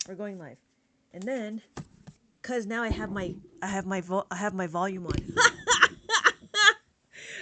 We're going live. And then, cause now I have my volume on.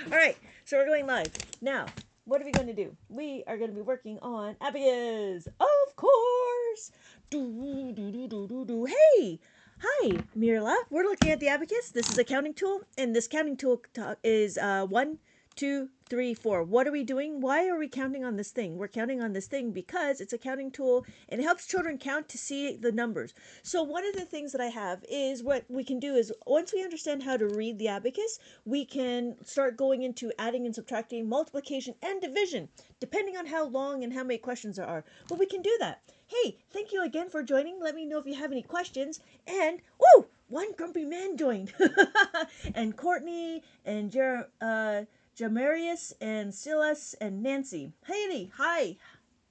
All right, so we're going live now. What are we going to do? We are going to be working on Abacus, of course. Do do do do do do. Hey, hi, Mirla. We're looking at the Abacus. This is a counting tool, and this counting tool is 1, 2, 3, 4. What are we doing? Why are we counting on this thing? We're counting on this thing because it's a counting tool and it helps children count to see the numbers. So one of the things that I have is what we can do is once we understand how to read the abacus, we can start going into adding and subtracting, multiplication and division, depending on how long and how many questions there are. But we can do that. Hey, thank you again for joining. Let me know if you have any questions. And, oh, one grumpy man joined. And Courtney and Jamarius and Silas and Nancy. Haley, hi.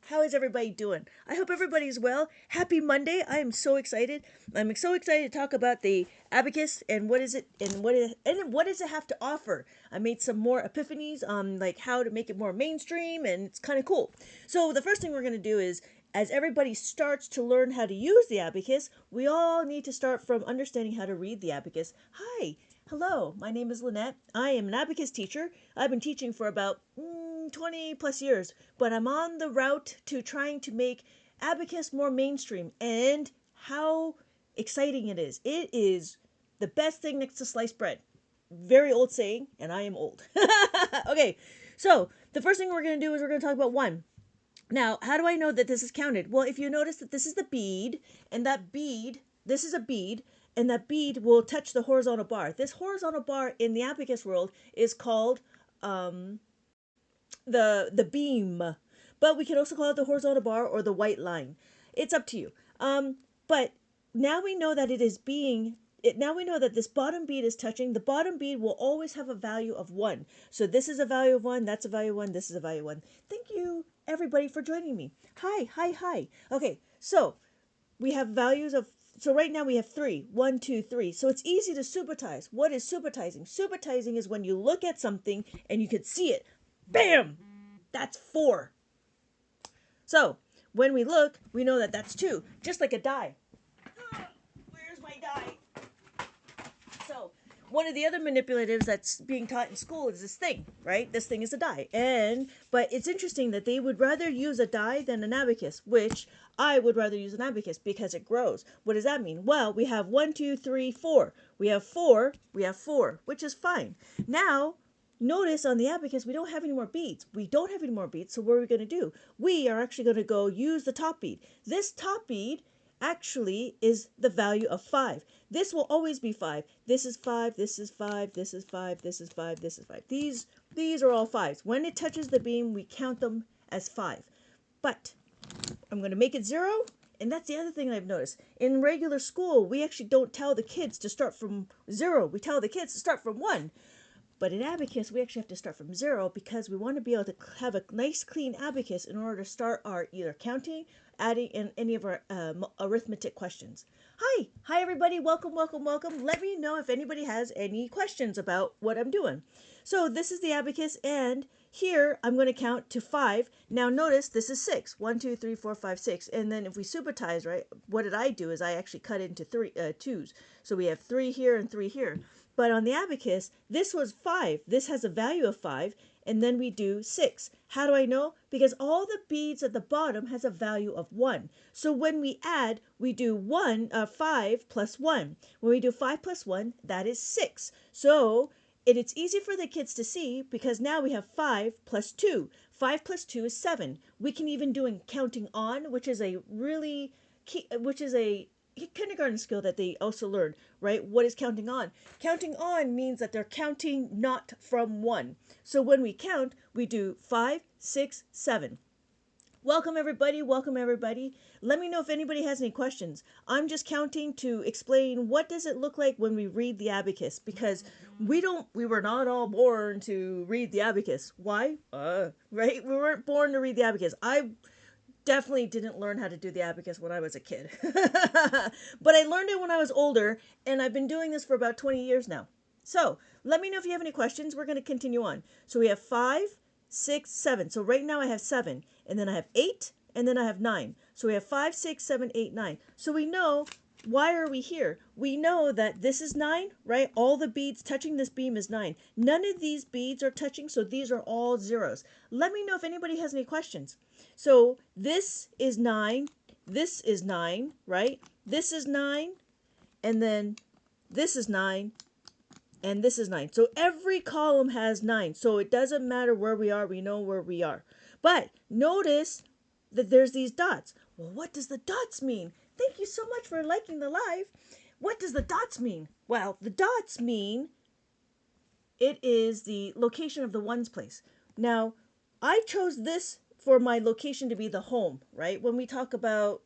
How is everybody doing? I hope everybody's well. Happy Monday. I am so excited. I'm so excited to talk about the abacus and what is it and what does it have to offer. I made some more epiphanies on like how to make it more mainstream, and it's kind of cool. So the first thing we're going to do is as everybody starts to learn how to use the abacus, we all need to start from understanding how to read the abacus. Hi. Hello, my name is Lynette. I am an abacus teacher. I've been teaching for about 20 plus years, but I'm on the route to trying to make abacus more mainstream, and how exciting it is. It is the best thing next to sliced bread. Very old saying, and I am old. Okay, so the first thing we're going to do is we're going to talk about 1. Now, how do I know that this is counted? Well, if you notice that this is the bead, and that bead, this is a bead, and that bead will touch the horizontal bar. This horizontal bar in the abacus world is called the beam, but we can also call it the horizontal bar or the white line. It's up to you. But now we know that it is being. Now we know that this bottom bead is touching. The bottom bead will always have a value of 1. So this is a value of 1. That's a value of 1. This is a value of 1. Thank you, everybody, for joining me. Hi, hi, hi. Okay, so we have values of. So right now we have 3. 1, 2, 3. So it's easy to supertize. What is supertizing? Supertizing is when you look at something and you can see it. Bam! That's 4. So when we look, we know that that's 2. Just like a die. Where's my die? So one of the other manipulatives that's being taught in school is this thing, right? This thing is a die. But it's interesting that they would rather use a die than an abacus, which I would rather use an abacus because it grows. What does that mean? Well, we have 1, 2, 3, 4. We have 4, which is fine. Now, notice on the abacus, we don't have any more beads. So what are we going to do? We are actually going to go use the top bead. This top bead actually is the value of 5. This will always be 5. This is 5, this is 5, this is 5, this is 5, this is 5. These are all 5s. When it touches the beam, we count them as 5. But I'm going to make it 0, and that's the other thing I've noticed. In regular school, we actually don't tell the kids to start from 0. We tell the kids to start from 1. But in abacus, we actually have to start from 0 because we want to be able to have a nice clean abacus in order to start our either counting, adding, and any of our arithmetic questions. Hi everybody, welcome. Let me know if anybody has any questions about what I'm doing. So this is the abacus, and here I'm going to count to 5. Now notice this is 6. 1, 2, 3, 4, 5, 6. And then if we supertize, right, what did I do is I actually cut it into 2s. So we have 3 here and 3 here. But on the abacus, this was 5. This has a value of 5. And then we do 6. How do I know? Because all the beads at the bottom has a value of 1. So when we add, we do 5 plus 1. When we do 5 plus 1, that is 6. So it's easy for the kids to see because now we have 5 plus 2. 5 plus 2 is 7. We can even do counting on, which is a really key, which is a kindergarten skill that they also learn, right? What is counting on? Counting on means that they're counting not from 1. So when we count, we do 5, 6, 7. Welcome everybody. Let me know if anybody has any questions. I'm just counting to explain what does it look like when we read the abacus, because we were not all born to read the abacus. Why? Right? We weren't born to read the abacus. I definitely didn't learn how to do the abacus when I was a kid. But I learned it when I was older, and I've been doing this for about 20 years now. So let me know if you have any questions. We're going to continue on. So we have 5, 6, 7. So right now I have 7, and then I have 8, and then I have 9. So we have 5, 6, 7, 8, 9. So we know, why are we here? We know that this is 9, right? All the beads touching this beam is 9. None of these beads are touching, so these are all zeros. Let me know if anybody has any questions. So this is 9, this is 9, right? This is 9, and then this is 9, and this is 9. So every column has 9. So it doesn't matter where we are, we know where we are. But notice that there's these dots. Well, what does the dots mean? Thank you so much for liking the live. What does the dots mean? Well, the dots mean it is the location of the ones place. Now, I chose this for my location to be the home, right? When we talk about,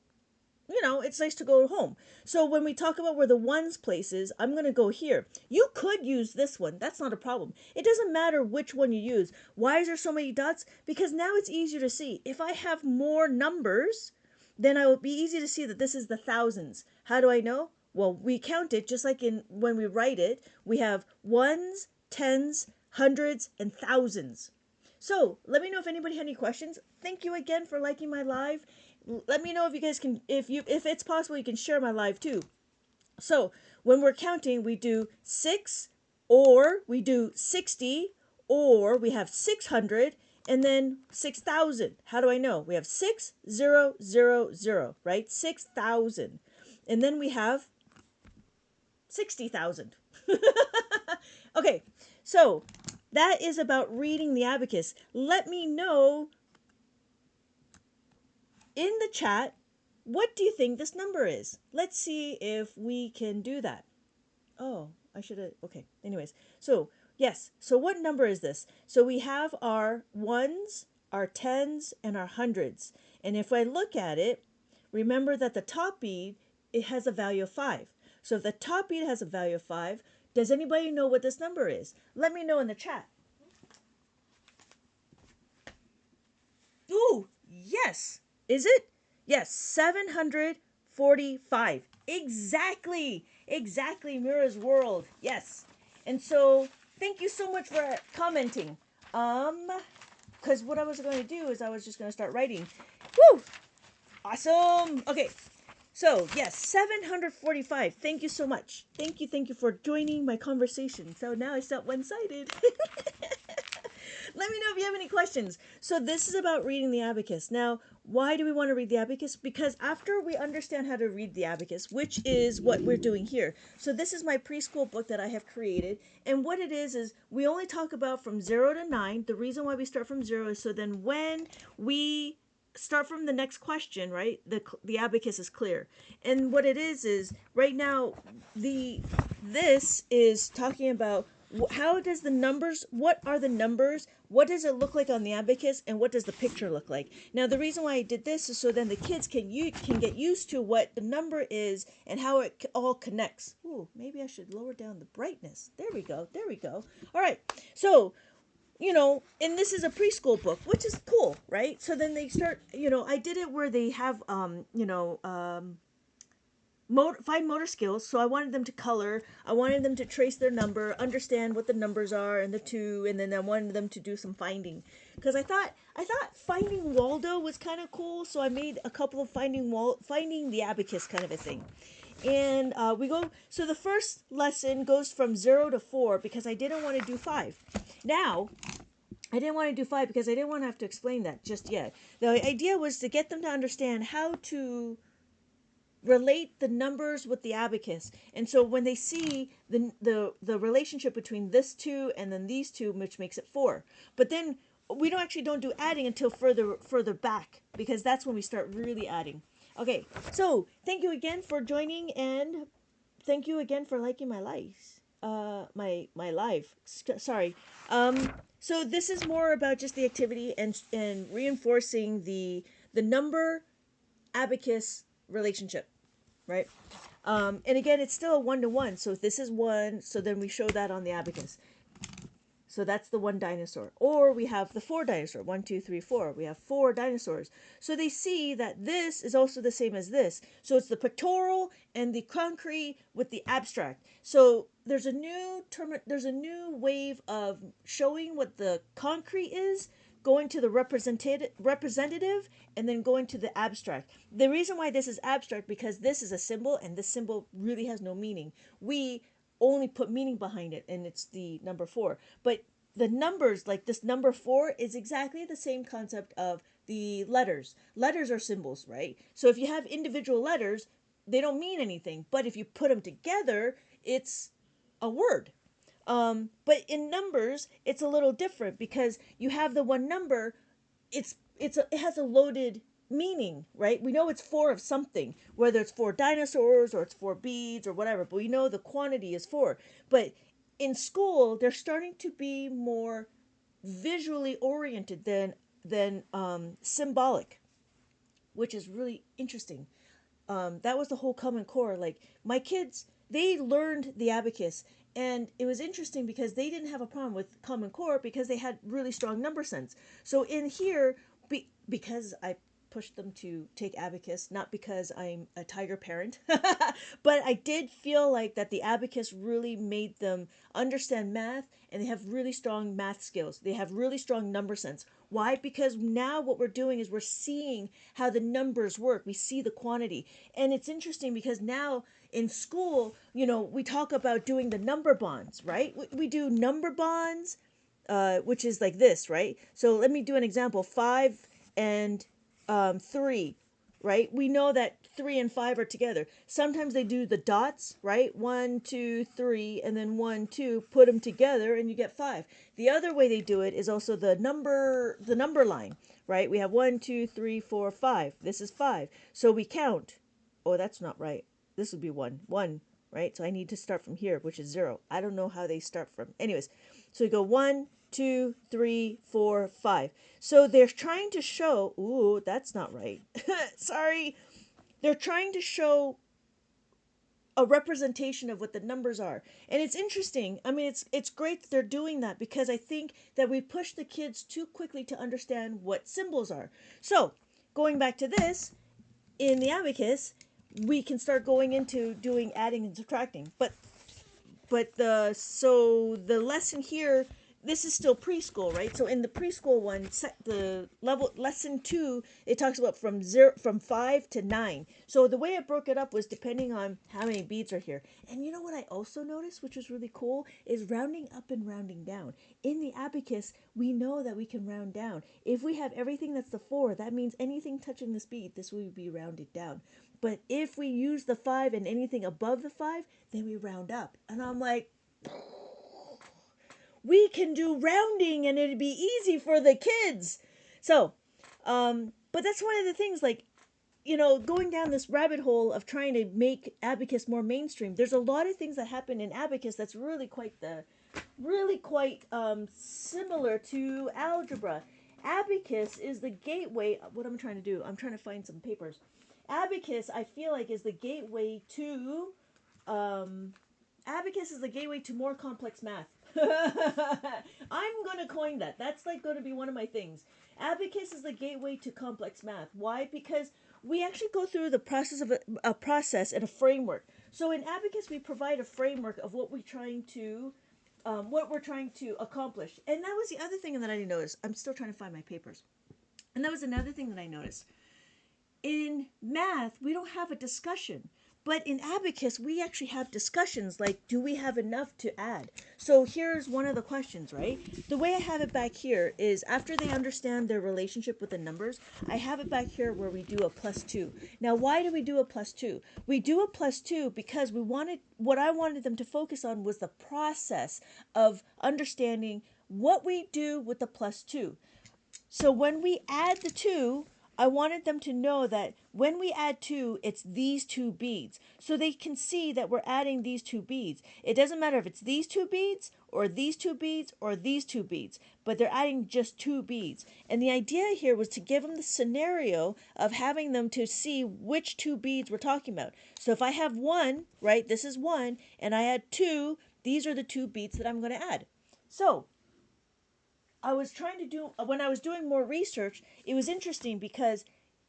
it's nice to go home. So when we talk about where the ones place is, I'm going to go here. You could use this one. That's not a problem. It doesn't matter which one you use. Why is there so many dots? Because now it's easier to see. If I have more numbers, then I will be easy to see that this is the thousands. How do I know? Well, we count it just like in when we write it. We have ones, tens, hundreds, and thousands. So let me know if anybody had any questions. Thank you again for liking my live. Let me know if you guys can, if it's possible, you can share my live too. So when we're counting, we do 6, or we do 60, or we have 600, and then 6,000. How do I know? We have 6,000, right? 6,000. And then we have 60,000. Okay, so that is about reading the abacus. Let me know in the chat, what do you think this number is? Let's see if we can do that. Oh, I should have, okay. Anyways, so yes, so what number is this? So we have our ones, our tens, and our hundreds. And if I look at it, remember that the top bead, it has a value of 5. So if the top bead has a value of 5, does anybody know what this number is? Let me know in the chat. Ooh, yes. Is it? Yes, 745. Exactly. Exactly, Mira's World. Yes. And so, thank you so much for commenting. Because what I was going to do is I was just going to start writing. Woo! Awesome. Okay. So, yes, 745. Thank you so much. Thank you for joining my conversation. So now it's not one-sided. Let me know if you have any questions. So this is about reading the abacus. Now, why do we want to read the abacus? Because after we understand how to read the abacus, which is what we're doing here. So this is my preschool book that I have created. And what it is we only talk about from 0 to 9. The reason why we start from 0 is so then when we start from the next question, right, the abacus is clear. And what it is right now, this is talking about how does the numbers, what are the numbers, what does it look like on the abacus, and what does the picture look like? Now, the reason why I did this is so then the kids can get used to what the number is and how it all connects. Ooh, maybe I should lower down the brightness. There we go. All right, so and this is a preschool book, which is cool, right? So then they start, I did it where they have, fine motor skills. So I wanted them to color. I wanted them to trace their number, understand what the numbers are and the 2, and then I wanted them to do some finding. Because I thought finding Waldo was kind of cool, so I made a couple of finding the abacus kind of a thing. And so the first lesson goes from 0 to 4 because I didn't want to do 5. Now, I didn't want to do 5 because I didn't want to have to explain that just yet. The idea was to get them to understand how to relate the numbers with the abacus. And so when they see the relationship between this 2 and then these 2, which makes it 4. But then we don't do adding until further back, because that's when we start really adding. Okay, so thank you again for joining, and thank you again for liking my lives. My live. Sorry. So this is more about just the activity and reinforcing the number abacus relationship, right? And again, it's still a 1-to-1. So if this is 1, so then we show that on the abacus. So that's the 1 dinosaur. Or we have the 4 dinosaur. 1, 2, 3, 4. We have 4 dinosaurs. So they see that this is also the same as this. So it's the pictorial and the concrete with the abstract. So there's a new wave of showing what the concrete is going to the representative, and then going to the abstract. The reason why this is abstract, because this is a symbol, and this symbol really has no meaning. We only put meaning behind it, and it's the number 4. But the numbers, like this number 4, is exactly the same concept of the letters. Letters are symbols, right? So if you have individual letters, they don't mean anything. But if you put them together, it's a word. But in numbers, it's a little different because you have the one number. It has a loaded meaning, right? We know it's 4 of something, whether it's 4 dinosaurs or it's 4 beads or whatever. But we know the quantity is 4. But in school, they're starting to be more visually oriented than symbolic, which is really interesting. That was the whole Common Core. Like my kids, they learned the abacus, and it was interesting because they didn't have a problem with Common Core because they had really strong number sense. So in here, because I pushed them to take abacus, not because I'm a tiger parent, but I did feel like that the abacus really made them understand math, and they have really strong math skills. They have really strong number sense. Why? Because now what we're doing is we're seeing how the numbers work. We see the quantity. And it's interesting because now in school, we talk about doing the number bonds, right? We do number bonds, which is like this, right? So let me do an example. 5 and 3, right? We know that 3 and 5 are together. Sometimes they do the dots, right? 1, 2, 3, and then 1, 2, put them together and you get 5. The other way they do it is also the number line, right? We have 1, 2, 3, 4, 5. This is 5. So we count. Oh, that's not right. This would be 1, right? So I need to start from here, which is 0. I don't know how they start from. Anyways, so we go 1, 2, 3, 4, 5. So they're trying to show, ooh, that's not right. Sorry. They're trying to show a representation of what the numbers are. And it's interesting. I mean, it's great that they're doing that because I think that we push the kids too quickly to understand what symbols are. So, going back to this, in the abacus, we can start going into doing adding and subtracting. But the lesson here, this is still preschool, right? So in the preschool one, the lesson 2, it talks about from 5 to 9. So the way I broke it up was depending on how many beads are here. And you know what I also noticed, which was really cool, is rounding up and rounding down. In the abacus, we know that we can round down. If we have everything that's the 4, that means anything touching this bead, this will be rounded down. But if we use the 5 and anything above the 5, then we round up. And I'm like, we can do rounding and it'd be easy for the kids. So, but that's one of the things, like, going down this rabbit hole of trying to make abacus more mainstream. There's a lot of things that happen in abacus that's really quite similar to algebra. Abacus is the gateway. What I'm trying to do, I'm trying to find some papers. Abacus, I feel like, is the gateway to abacus is the gateway to more complex math. I'm going to coin that. That's like going to be one of my things. Abacus is the gateway to complex math. Why? Because we actually go through the process of a process and a framework. So in abacus, we provide a framework of what we're trying to accomplish. And that was the other thing that I noticed. I'm still trying to find my papers. And that was another thing that I noticed. In math, we don't have a discussion. But in abacus, we actually have discussions like, do we have enough to add? So here's one of the questions, right? The way I have it back here is after they understand their relationship with the numbers, I have it back here where we do a +2. Now, why do we do a +2? We do a +2 because what I wanted them to focus on was the process of understanding what we do with the +2. So when we add the 2, I wanted them to know that when we add 2, it's these 2 beads. So they can see that we're adding these 2 beads. It doesn't matter if it's these 2 beads or these 2 beads or these 2 beads, but they're adding just 2 beads. And the idea here was to give them the scenario of having them to see which 2 beads we're talking about. So if I have 1, right, this is 1, and I add 2, these are the 2 beads that I'm going to add. So when I was doing more research, it was interesting because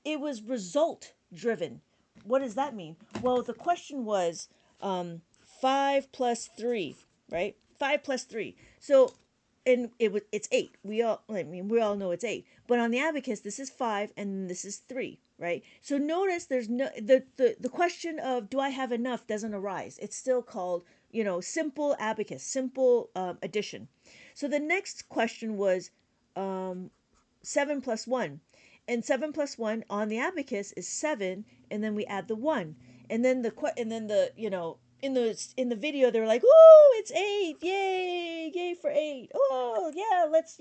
it was result driven. What does that mean? Well, the question was 5 plus 3, right? 5 plus 3. So and it's 8. We all know it's 8. But on the abacus, this is 5 and this is 3, right? So notice there's no the question of do I have enough doesn't arise. It's still called, simple abacus, simple addition. So the next question was 7 plus 1. And 7 plus 1 on the abacus is 7, and then we add the 1. And then in the video they're like, "Oh, it's 8. Yay! Yay for 8. Oh, yeah, let's,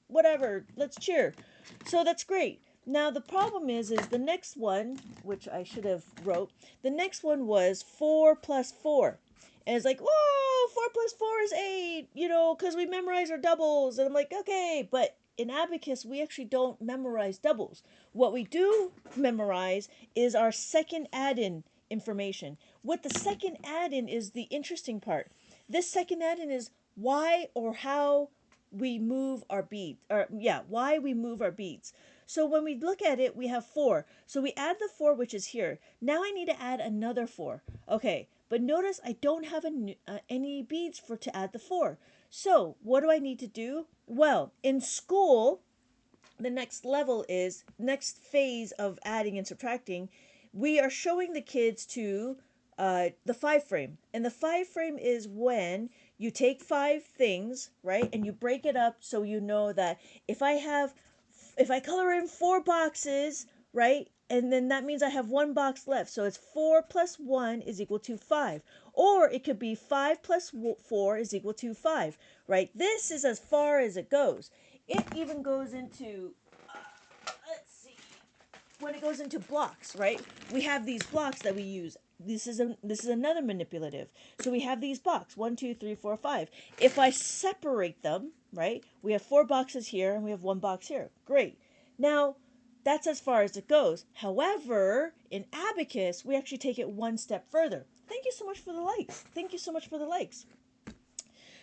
whatever. Let's cheer." So that's great. Now the problem is the next one, which I should have wrote. The next one was 4 plus 4. And it's like, whoa, 4 plus 4 is 8, because we memorize our doubles. And I'm like, okay, but in abacus, we actually don't memorize doubles. What we do memorize is our second add-in information. What the second add-in is the interesting part. This second add-in is why or how we move our beads. Why we move our beads. So when we look at it, we have 4. So we add the 4, which is here. Now I need to add another 4. Okay, but notice I don't have any beads to add the 4. So what do I need to do? Well, in school, the next phase of adding and subtracting, we are showing the kids to the 5 frame. And the 5 frame is when you take 5 things, right, and you break it up so you know that if I color in 4 boxes, right, and then that means I have 1 box left. So it's 4 plus 1 is equal to 5. Or it could be 5 plus 4 is equal to 5, right? This is as far as it goes. It even goes into, let's see, when it goes into blocks, right? We have these blocks that we use. This is another manipulative. So we have these blocks, 1, 2, 3, 4, 5. If I separate them, right, we have 4 boxes here and we have 1 box here. Great. Now, that's as far as it goes. However, in Abacus, we actually take it one step further. Thank you so much for the likes. Thank you so much for the likes.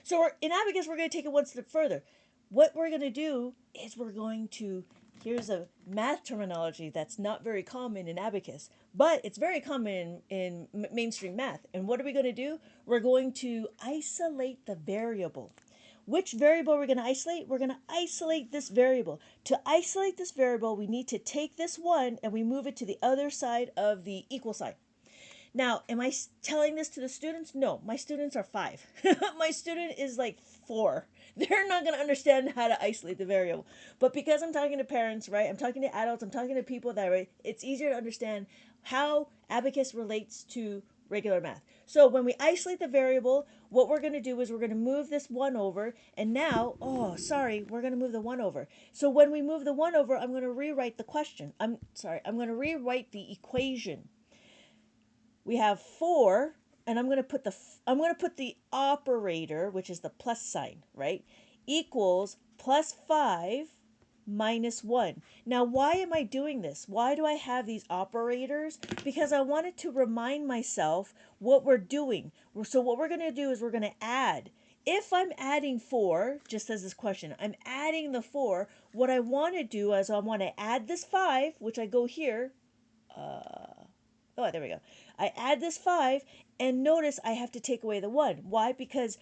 So in Abacus, we're going to take it one step further. What we're going to do is here's a math terminology that's not very common in Abacus, but it's very common in mainstream math. And what are we going to do? We're going to isolate the variable. Which variable we're going to isolate? We're going to isolate this variable. To isolate this variable, we need to take this 1 and we move it to the other side of the equal sign. Now, am I telling this to the students? No, my students are 5. My student is like 4. They're not going to understand how to isolate the variable. But because I'm talking to parents, right? I'm talking to adults. I'm talking to people that, right? It's easier to understand how Abacus relates to regular math. So when we isolate the variable, what we're going to do is we're going to move this 1 over. And now, we're going to move the 1 over. So when we move the 1 over, I'm going to rewrite the question. I'm going to rewrite the equation. We have 4, and I'm going to put the operator, which is the plus sign, right, equals plus 5 minus 1. Now, why am I doing this? Why do I have these operators? Because I wanted to remind myself what we're doing. So what we're going to do is we're going to add. If I'm adding 4, just as this question, I'm adding the 4, what I want to do is I want to add this 5, which I go here. There we go. I add this 5, and notice I have to take away the 1. Why? Because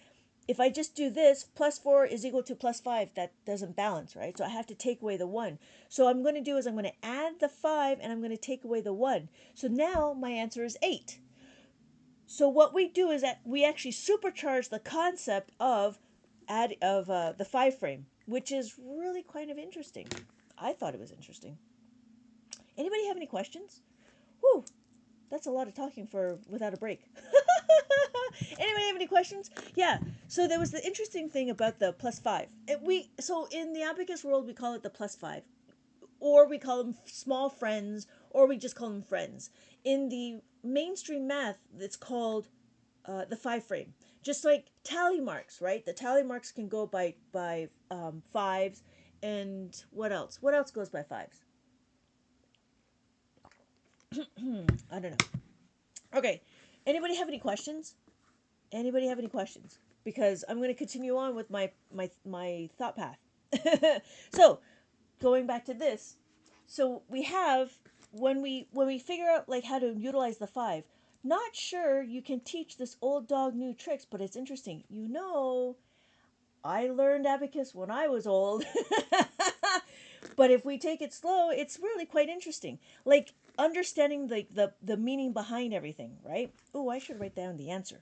if I just do this, plus 4 is equal to plus 5, that doesn't balance, right? So I have to take away the 1. So what I'm going to do is I'm going to add the 5, and I'm going to take away the 1. So now my answer is 8. So what we do is that we actually supercharge the concept of the 5 frame, which is really kind of interesting. I thought it was interesting. Anybody have any questions? Whew. That's a lot of talking without a break. Anybody have any questions? Yeah. So there was the interesting thing about the plus 5. So in the Abacus world, we call it the plus 5. Or we call them small friends, or we just call them friends. In the mainstream math, it's called the 5 frame. Just like tally marks, right? The tally marks can go by 5s. And what else? What else goes by 5s? I don't know. Okay. Anybody have any questions? Anybody have any questions? Because I'm going to continue on with my thought path. So, going back to this. So, we have when we figure out like how to utilize the 5. Not sure you can teach this old dog new tricks, but it's interesting. I learned abacus when I was old. But if we take it slow, it's really quite interesting. Like understanding the meaning behind everything, right? Oh, I should write down the answer,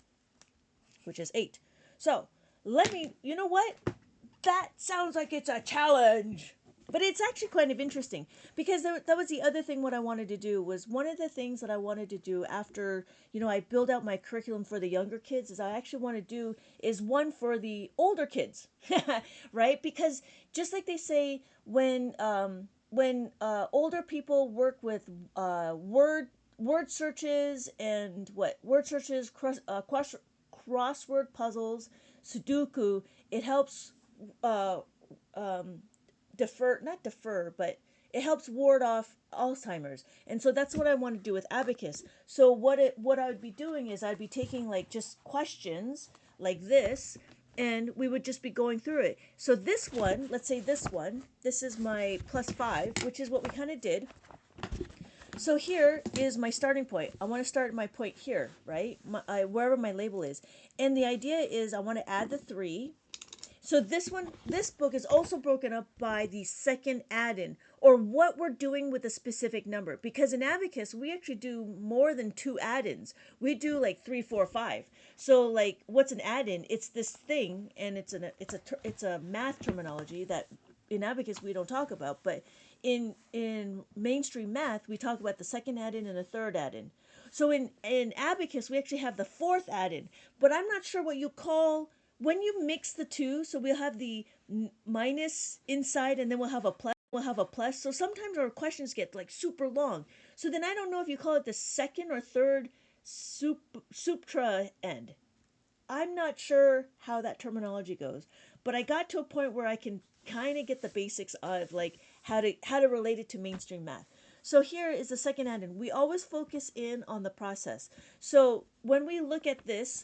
which is 8. So let me, you know what? That sounds like it's a challenge. But it's actually kind of interesting because that was the other thing. What I wanted to do was one of the things that I wanted to do after, I build out my curriculum for the younger kids is I actually want to do is one for the older kids, right? Because just like they say when older people work with word searches and word searches, crossword puzzles, Sudoku, it helps uh, um, not defer, but it helps ward off Alzheimer's. And so that's what I want to do with abacus. So what I would be doing is I'd be taking like just questions like this, and we would just be going through it. So this one, let's say this is my +5, which is what we kind of did. So here is my starting point. I want to start my point here, right? Wherever my label is. And the idea is I want to add the 3. So this book is also broken up by the second add-in, or what we're doing with a specific number. Because in Abacus, we actually do more than 2 add-ins. We do like 3, 4, 5. So like, what's an add-in? It's this thing, and it's a math terminology that in Abacus we don't talk about, but in mainstream math we talk about the second add-in and the third add-in. So in Abacus we actually have the fourth add-in, but I'm not sure what you call when you mix the two. So we'll have the minus inside, and then we'll have a plus. So sometimes our questions get like super long. So then I don't know if you call it the second or third suptra end. I'm not sure how that terminology goes, but I got to a point where I can kind of get the basics of like how to relate it to mainstream math. So here is the second add-in. We always focus in on the process. So when we look at this,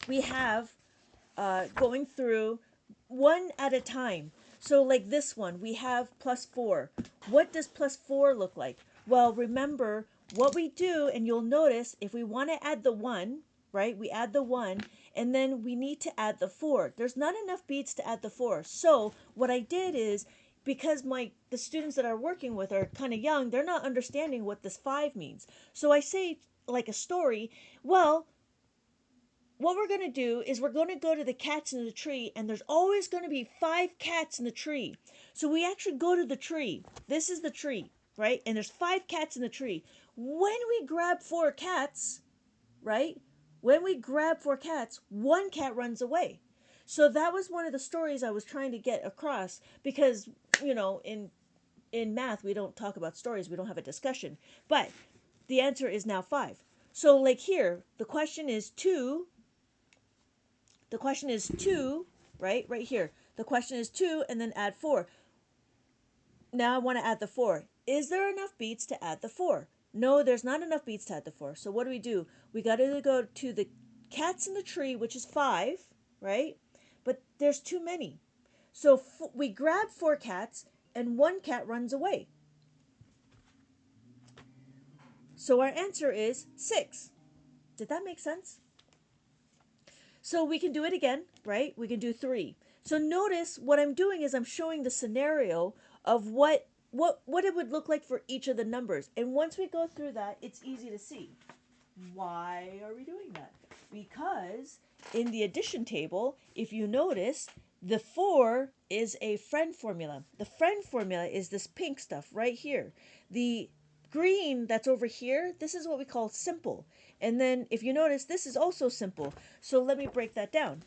we have going through one at a time. So like this one, we have +4. What does +4 look like? Well, remember what we do, and you'll notice if we want to add the 1, right? We add the 1, and then we need to add the 4. There's not enough beads to add the 4. So what I did is, because the students that I'm working with are kind of young, they're not understanding what this 5 means. So I say like a story, well, what we're going to do is we're going to go to the cats in the tree, and there's always going to be 5 cats in the tree. So we actually go to the tree. This is the tree, right? And there's 5 cats in the tree. When we grab 4 cats, right? When we grab 4 cats, 1 cat runs away. So that was one of the stories I was trying to get across, because, in math, we don't talk about stories. We don't have a discussion. But the answer is now 5. So like here, the question is 2, right? Right here. The question is 2 and then add 4. Now I want to add the 4. Is there enough beats to add the 4? No, there's not enough beats to add the 4. So what do? We got to go to the cats in the tree, which is 5, right? But there's too many. So we grab 4 cats and 1 cat runs away. So our answer is 6. Did that make sense? So we can do it again, right? We can do 3. So notice what I'm doing is I'm showing the scenario of what it would look like for each of the numbers. And once we go through that, it's easy to see. Why are we doing that? Because in the addition table, if you notice, the 4 is a friend formula. The friend formula is this pink stuff right here. The green that's over here, this is what we call simple. And then if you notice, this is also simple. So let me break that down.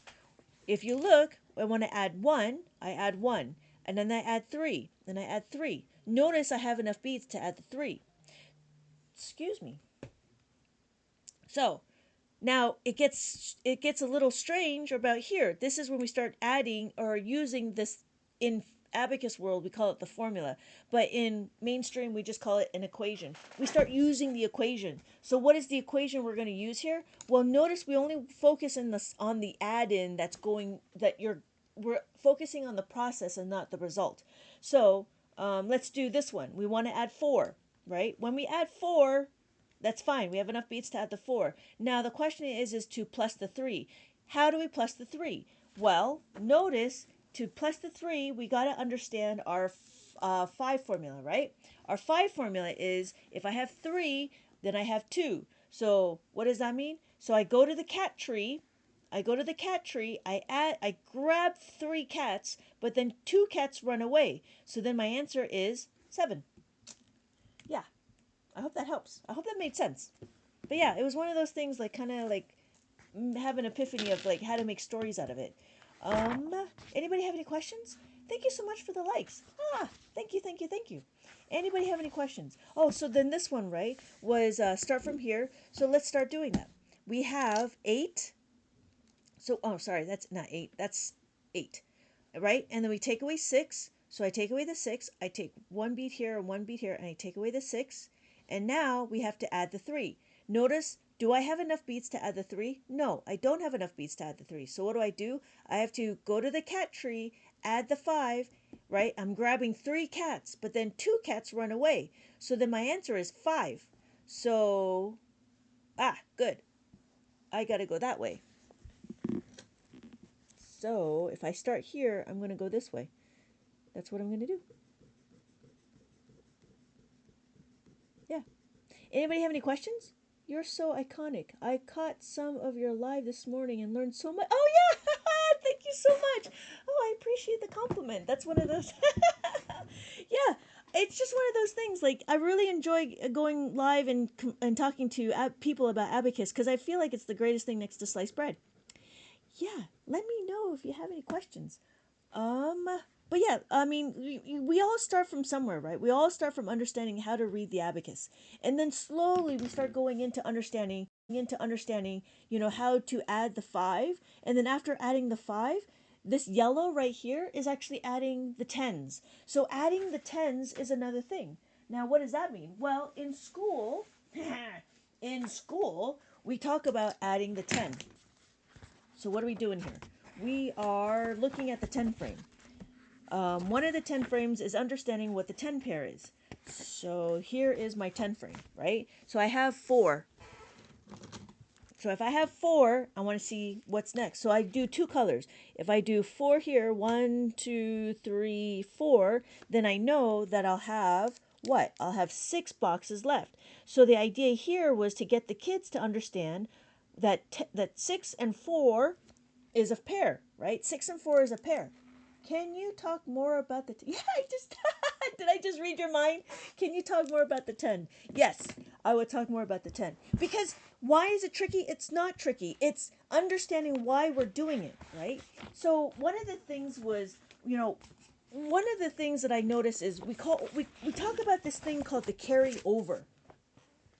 If you look, I want to add 1, I add 1. And then I add 3, then I add 3. Notice I have enough beads to add the 3. Excuse me. So now it gets a little strange about here. This is when we start adding or using this. In abacus world we call it the formula, but in mainstream we just call it an equation. We start using the equation. So what is the equation we're going to use here? Well, notice we only focus on the add-in we're focusing on the process and not the result. So let's do this one. We want to add 4, right? When we add 4, that's fine. We have enough beats to add the 4. Now the question is to plus the 3. how do we plus the 3? Well, notice to plus the 3, we got to understand our 5 formula, right? Our 5 formula is if I have 3, then I have 2. So what does that mean? So I go to the cat tree. I grab 3 cats, but then 2 cats run away. So then my answer is 7. Yeah, I hope that helps. I hope that made sense. But yeah, it was one of those things like kind of like have an epiphany of like how to make stories out of it. Um, Anybody have any questions? Thank you so much for the likes. Thank you, thank you, thank you. Anybody have any questions? Oh, so then this one, right, was start from here. So let's start doing that. We have 8. So, oh, sorry, that's not 8. That's 8, right? And then we take away 6. So I take away the 6. I take one beat here and one beat here, and I take away the 6. And now we have to add the 3. Notice, do I have enough beats to add the 3? No, I don't have enough beats to add the 3. So what do? I have to go to the cat tree, add the 5, right? I'm grabbing 3 cats, but then 2 cats run away. So then my answer is 5. So, good. I got to go that way. So if I start here, I'm going to go this way. That's what I'm going to do. Yeah. Anybody have any questions? You're so iconic. I caught some of your live this morning and learned so much. Oh, yeah. Thank you so much. Oh, I appreciate the compliment. That's one of those. Yeah. It's just one of those things. Like, I really enjoy going live and talking to people about Abacus because I feel like it's the greatest thing next to sliced bread. Yeah. Let me know if you have any questions. But yeah, I mean, we all start from somewhere, right? We all start from understanding how to read the abacus. And then slowly we start going into understanding, how to add the 5. And then after adding the 5, this yellow right here is actually adding the tens. So adding the tens is another thing. Now, what does that mean? Well, in school, we talk about adding the 10. So what are we doing here? We are looking at the 10 frame. One of the 10 frames is understanding what the 10 pair is. So here is my 10 frame, right? So I have 4. So if I have 4, I want to see what's next. So I do 2 colors. If I do 4 here, 1, 2, 3, 4, then I know that I'll have what? I'll have 6 boxes left. So the idea here was to get the kids to understand that that 6 and 4 is a pair, right? 6 and 4 is a pair. Can you talk more about the... Yeah, I just... Did I just read your mind? Can you talk more about the 10? Yes, I would talk more about the 10. Because why is it tricky? It's not tricky. It's understanding why we're doing it, right? So one of the things was, one of the things that I notice is we talk about this thing called the carry over.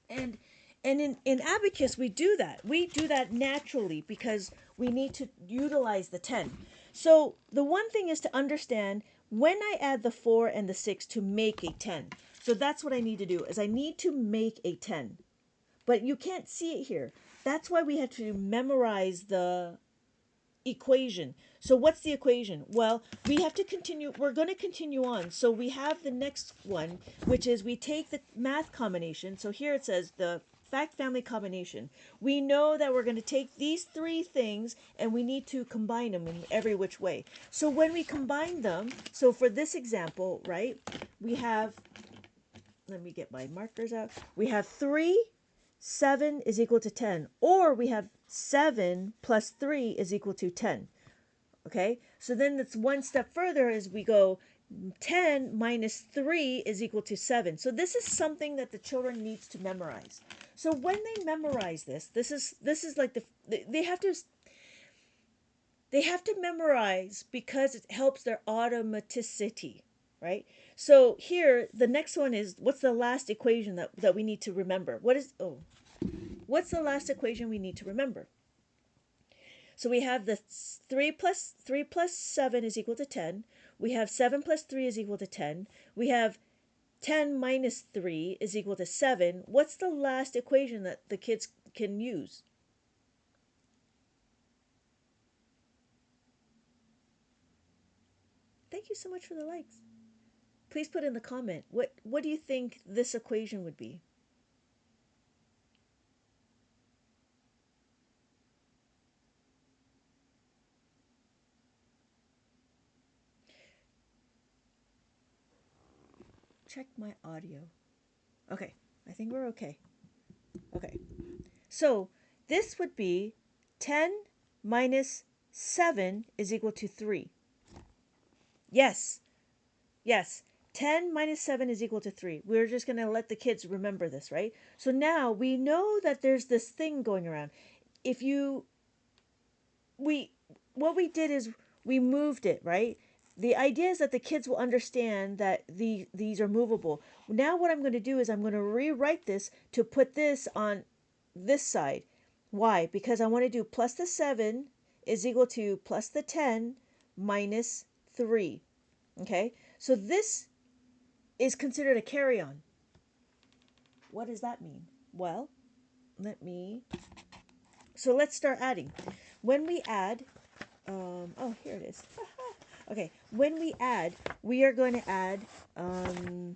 And in Abacus, we do that. We do that naturally because we need to utilize the 10. So the one thing is to understand when I add the 4 and the 6 to make a 10. So that's what I need to do, is I need to make a 10. But you can't see it here. That's why we have to memorize the equation. So what's the equation? Well, we have to continue. We're going to continue on. So we have the next one, which is we take the math combination. So here it says the fact family combination. We know that we're going to take these 3 things and we need to combine them in every which way. So when we combine them, so for this example, right, we have, let me get my markers out. We have 3, 7 is equal to 10, or we have 7 plus 3 is equal to 10. Okay, so then it's one step further as we go 10 minus 3 is equal to 7. So this is something that the children needs to memorize. So when they memorize this is like they have to memorize because it helps their automaticity, right? So here the next one is, what's the last equation that we need to remember? What's the last equation we need to remember? So we have the 3 plus 7 is equal to 10. We have 7 plus 3 is equal to 10. We have 10 minus 3 is equal to 7. What's the last equation that the kids can use? Thank you so much for the likes. Please put in the comment, what do you think this equation would be? check my audio. Okay, I think we're okay. Okay, so this would be 10 minus 7 is equal to 3. Yes, yes. 10 minus 7 is equal to 3. We're just going to let the kids remember this, right? So now we know that there's this thing going around. If you, what we did is we moved it, right? The idea is that the kids will understand that these are movable. Now what I'm going to do is I'm going to rewrite this to put this on this side. Why? Because I want to do plus the 7 is equal to plus the 10 minus 3. Okay? So this is considered a carry-on. What does that mean? Well, so let's start adding. When we add, oh, here it is. Okay, when we add, we are going to add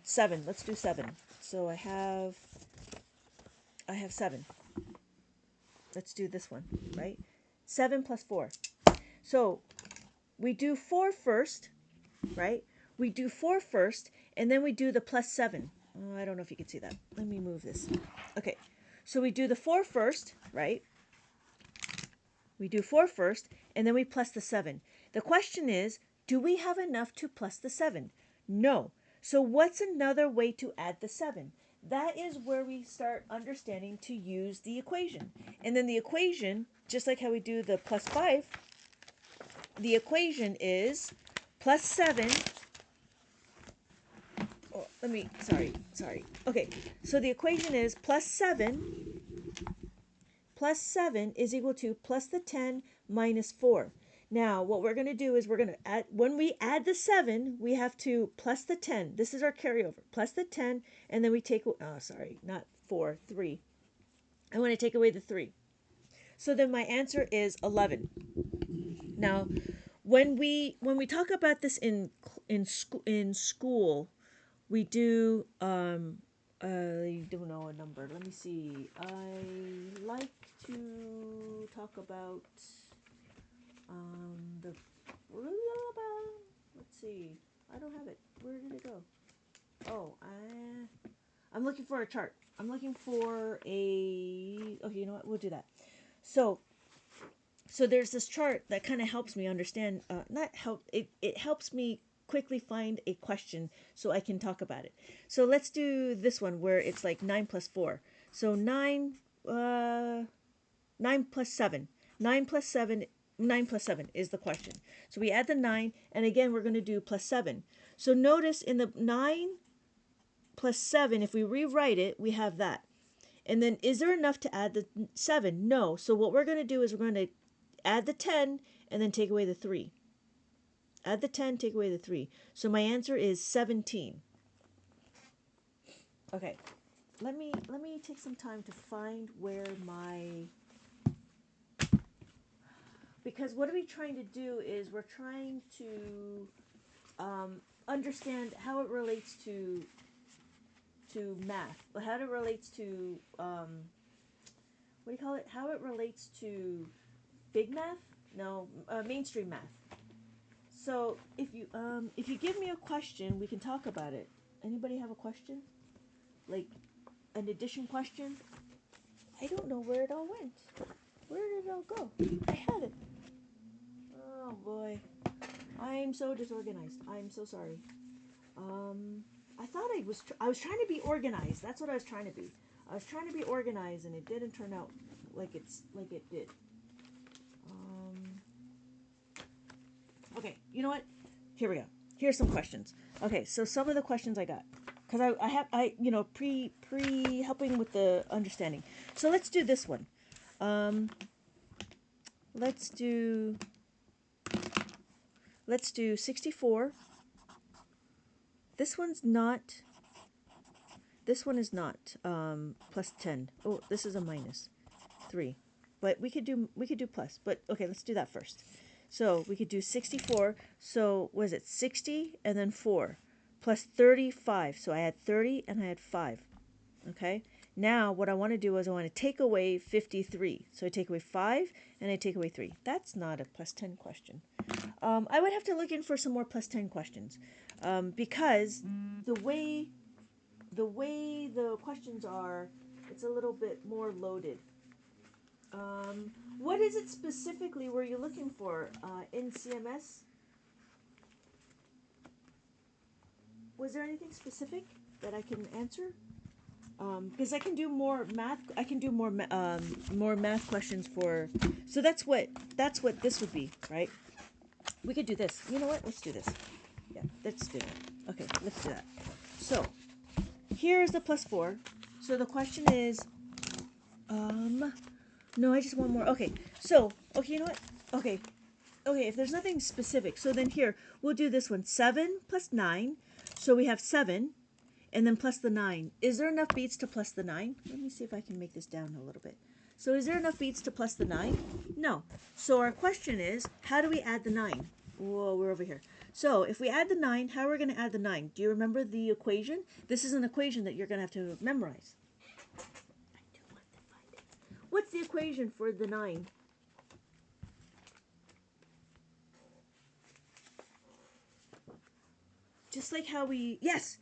7. Let's do 7. So I have 7. Let's do this one, right? 7 plus 4. So we do 4 first, right? We do 4 first, and then we do the plus 7. Oh, I don't know if you can see that. Let me move this. Okay, so we do the 4 first, right? We do 4 first, and then we plus the 7. The question is, do we have enough to plus the 7? No. So what's another way to add the 7? That is where we start understanding to use the equation. And then the equation, just like how we do the plus 5, the equation is plus 7. Oh, sorry. Okay, so the equation is plus 7 is equal to plus the 10 minus 4. Now, what we're going to do is we're going to add, when we add the 7, we have to plus the 10. This is our carryover. Plus the 10, and then we take, oh, sorry, not 4, 3. I want to take away the 3. So then my answer is 11. Now, when we talk about this in school, we do I don't know a number. Let me see. I like to talk about the, let's see. I don't have it. Where did it go? Oh, I'm looking for a chart. I'm looking for a, okay, you know what? We'll do that. So there's this chart that kind of helps me understand, it helps me quickly find a question so I can talk about it. So let's do this one where it's like 9 plus 4. So 9 plus 7. 9 plus 7 is the question. So we add the 9, and again we're going to do plus 7. So notice in the 9 plus 7, if we rewrite it, we have that. And then is there enough to add the 7? No. So what we're going to do is we're going to add the 10 and then take away the 3. Add the 10, take away the 3. So my answer is 17. Okay, let me take some time to find where because what are we trying to do is we're trying to understand how it relates to math, how it relates to what do you call it? How it relates to big math? No, mainstream math. So if you give me a question, we can talk about it. Anybody have a question? Like an addition question? I don't know where it all went. Where did it all go? I had it. Oh boy. I'm so disorganized. I'm so sorry. I thought I was trying to be organized. That's what I was trying to be. I was trying to be organized and it didn't turn out like it did. Okay, you know what? Here we go. Here's some questions. Okay, so some of the questions I got, because I pre helping with the understanding. So let's do this one. Let's do 64. This one is not plus 10. Oh, this is a minus 3. But we could do plus. But okay, let's do that first. So we could do 64. So was it 60 and then 4 plus 35. So I had 30 and I had 5. Okay. Now what I want to do is I want to take away 53. So I take away 5 and I take away 3. That's not a plus 10 question. I would have to look in for some more plus 10 questions because the way the way the questions are, it's a little bit more loaded. What is it specifically were you looking for in CMS? Was there anything specific that I can answer? Because I can do more math. I can do more math questions for. So that's what this would be, right? We could do this. You know what? Let's do this. Yeah, let's do that. Okay, let's do that. So here's the +4. So the question is, no, I just want more. Okay, so okay, you know what? Okay, if there's nothing specific, so then here we'll do this one. 7 plus 9. So we have 7. And then plus the 9. Is there enough beads to plus the 9? Let me see if I can make this down a little bit. So is there enough beads to plus the 9? No. So our question is, how do we add the 9? Whoa, we're over here. So if we add the 9, how are we going to add the 9? Do you remember the equation? This is an equation that you're going to have to memorize. I do want to find it. What's the equation for the 9? Just like how we, yes,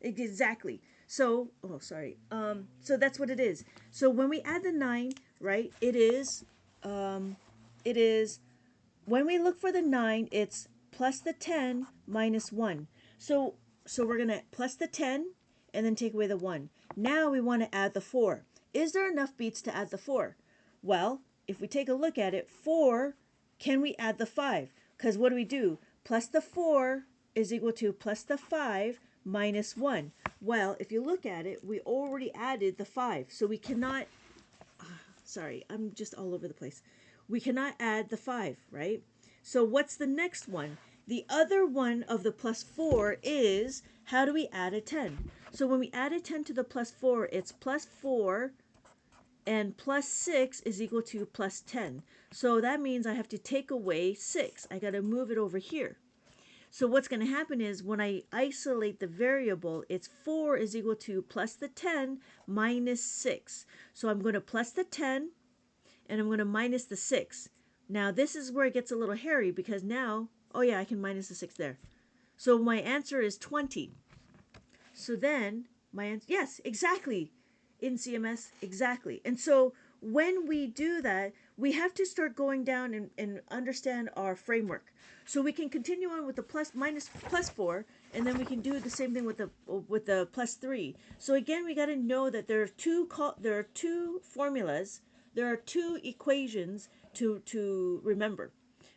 exactly. So, oh, sorry. So that's what it is. So when we add the 9, right, it is, when we look for the 9, it's plus the 10 minus 1. So we're going to plus the 10 and then take away the 1. Now we want to add the 4. Is there enough beats to add the 4? Well, if we take a look at it, 4, can we add the 5? Because what do? Plus the 4 is equal to plus the 5 minus 1. Well, if you look at it, we already added the 5. So we cannot, sorry, I'm just all over the place. We cannot add the 5, right? So what's the next one? The other one of the +4 is, how do we add a 10? So when we add a 10 to the +4, it's +4 and +6 is equal to +10. So that means I have to take away 6. I got to move it over here. So what's going to happen is when I isolate the variable, it's 4 is equal to plus the 10 minus 6. So I'm going to plus the 10 and I'm going to minus the 6. Now this is where it gets a little hairy because now, oh yeah, I can minus the 6 there. So my answer is 20. So then my answer, yes, exactly. In CMS, exactly. And so when we do that, we have to start going down and understand our framework. So we can continue on with the +4, and then we can do the same thing with the +3. So again, we got to know that there are two formulas, there are two equations to remember.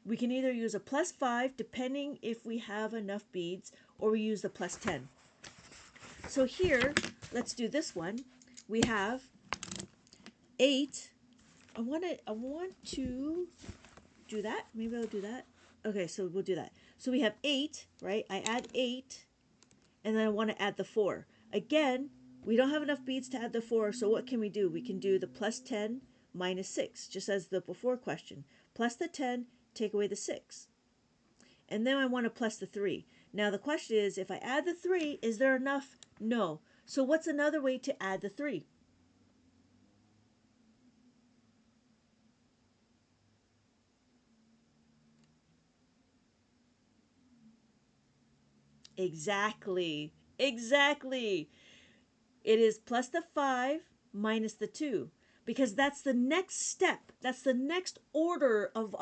We can either use a +5 depending if we have enough beads, or we use the +10. So here, let's do this one. We have 8. I want to do that. Maybe I'll do that. Okay, so we'll do that. So we have 8, right? I add 8, and then I want to add the 4. Again, we don't have enough beads to add the 4, so what can we do? We can do the +10 minus 6, just as the before question. Plus the 10, take away the 6. And then I want to plus the 3. Now the question is, if I add the 3, is there enough? No. So what's another way to add the 3? Exactly. Exactly. It is plus the 5 minus the 2. Because that's the next step. That's the next order of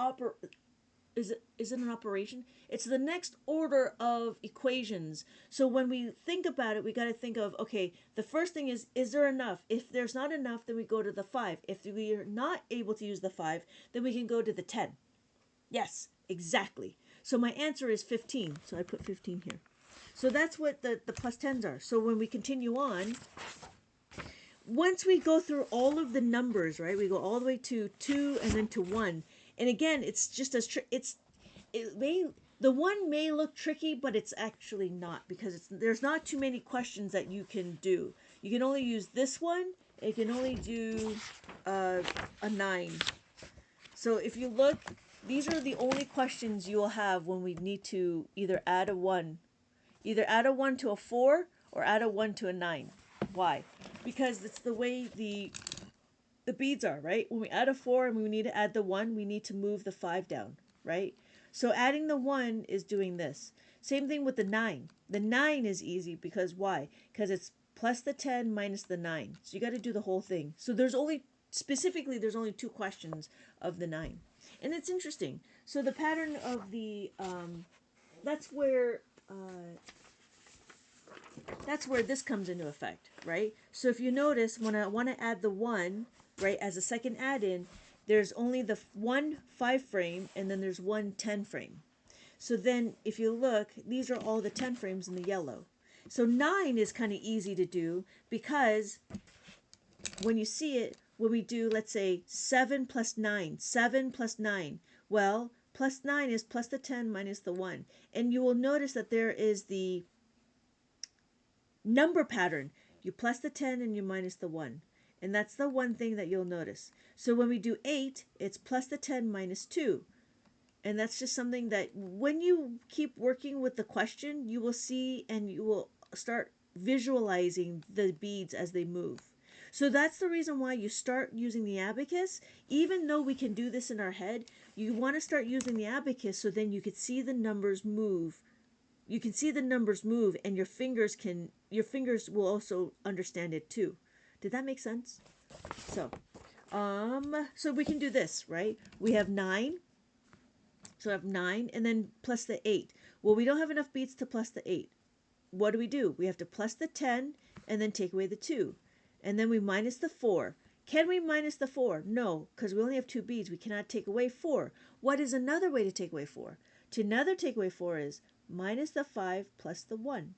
is it an operation? It's the next order of equations. So when we think about it, we got to think of, okay, the first thing is there enough? If there's not enough, then we go to the 5. If we are not able to use the 5, then we can go to the 10. Yes, exactly. So my answer is 15. So I put 15 here. So that's what the +10s are. So when we continue on, once we go through all of the numbers, right, we go all the way to 2 and then to 1. And again, it's just as the 1 may look tricky, but it's actually not, because there's not too many questions that you can do. You can only use this one. You can only do a 9. So if you look, these are the only questions you will have when we need to either add a 1. Either add a 1 to a 4 or add a 1 to a 9. Why? Because it's the way the beads are, right? When we add a 4 and we need to add the 1, we need to move the 5 down, right? So adding the 1 is doing this. Same thing with the 9. The 9 is easy because why? Because it's plus the 10 minus the 9. So you got to do the whole thing. So there's only, specifically, there's only 2 questions of the 9. And it's interesting. So the pattern of the, that's where this comes into effect, right? So if you notice, when I want to add the 1, right, as a second add-in, there's only the 1 5 frame, and then there's 1 10 frame. So then if you look, these are all the 10 frames in the yellow. So 9 is kind of easy to do because when you see it, when we do, let's say, 7 plus 9, 7 plus 9, well, plus 9 is plus the 10 minus the 1. And you will notice that there is the number pattern. You plus the 10 and you minus the 1. And that's the one thing that you'll notice. So when we do 8, it's plus the 10 minus 2. And that's just something that when you keep working with the question, you will see and you will start visualizing the beads as they move. So that's the reason why you start using the abacus. Even though we can do this in our head, you want to start using the abacus so then you can see the numbers move. You can see the numbers move, and your fingers will also understand it too. Did that make sense? So we can do this, right? We have 9. So I have 9 and then plus the 8. Well, we don't have enough beads to plus the 8. What do? We have to plus the 10 and then take away the 2. And then we minus the 4. Can we minus the 4? No, because we only have 2 beads. We cannot take away 4. What is another way to take away 4? To another take away 4 is minus the 5 plus the 1,